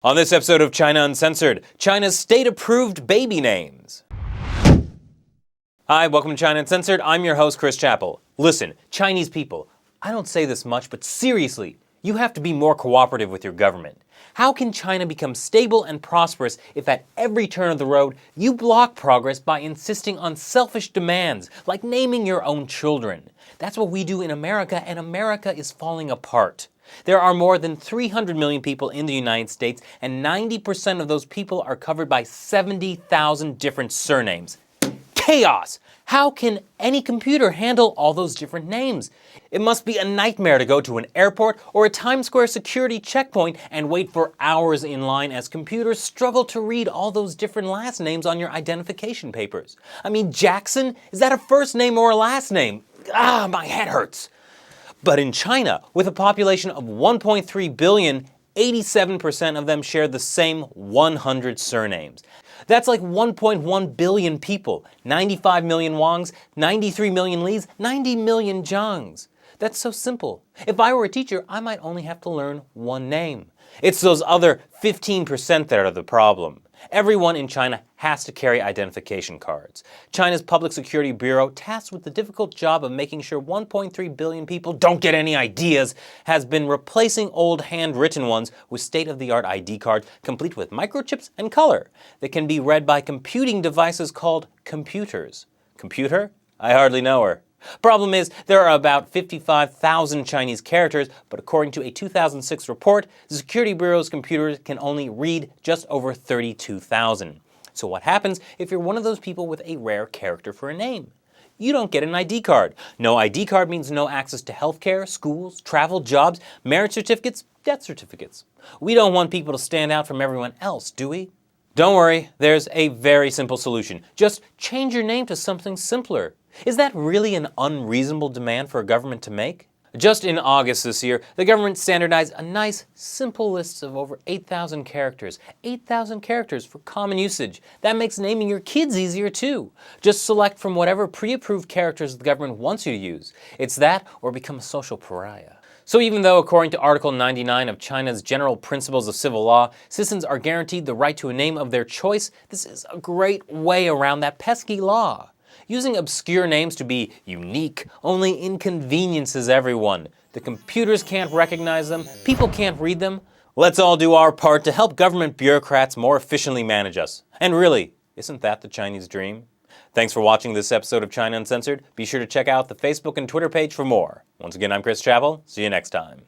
On this episode of China Uncensored, China's state-approved baby names. Hi, welcome to China Uncensored. I'm your host, Chris Chappell. Listen, Chinese people, I don't say this much, but seriously, you have to be more cooperative with your government. How can China become stable and prosperous if at every turn of the road you block progress by insisting on selfish demands, like naming your own children? That's what we do in America, and America is falling apart. There are more than 300 million people in the United States, and 90% of those people are covered by 70,000 different surnames. Chaos! How can any computer handle all those different names? It must be a nightmare to go to an airport or a Times Square security checkpoint and wait for hours in line as computers struggle to read all those different last names on your identification papers. I mean, Jackson? Is that a first name or a last name? My head hurts. But in China, with a population of 1.3 billion, 87% of them share the same 100 surnames. That's like 1.1 billion people, 95 million Wangs, 93 million Lis, 90 million Zhangs. That's so simple. If I were a teacher, I might only have to learn one name. It's those other 15% that are the problem. Everyone in China has to carry identification cards. China's Public Security Bureau, tasked with the difficult job of making sure 1.3 billion people don't get any ideas, has been replacing old handwritten ones with state-of-the-art ID cards complete with microchips and color that can be read by computing devices called computers. Computer? I hardly know her. Problem is, there are about 55,000 Chinese characters, but according to a 2006 report, the Security Bureau's computers can only read just over 32,000. So what happens if you're one of those people with a rare character for a name? You don't get an ID card. No ID card means no access to healthcare, schools, travel, jobs, marriage certificates, death certificates. We don't want people to stand out from everyone else, do we? Don't worry, there's a very simple solution. Just change your name to something simpler. Is that really an unreasonable demand for a government to make? Just in August this year, the government standardized a nice, simple list of over 8,000 characters. 8,000 characters for common usage. That makes naming your kids easier too. Just select from whatever pre-approved characters the government wants you to use. It's that or become a social pariah. So even though, according to Article 99 of China's General Principles of Civil Law, citizens are guaranteed the right to a name of their choice, this is a great way around that pesky law. Using obscure names to be unique only inconveniences everyone. The computers can't recognize them, people can't read them. Let's all do our part to help government bureaucrats more efficiently manage us. And really, isn't that the Chinese dream? Thanks for watching this episode of China Uncensored. Be sure to check out the Facebook and Twitter page for more. Once again, I'm Chris Chappell. See you next time.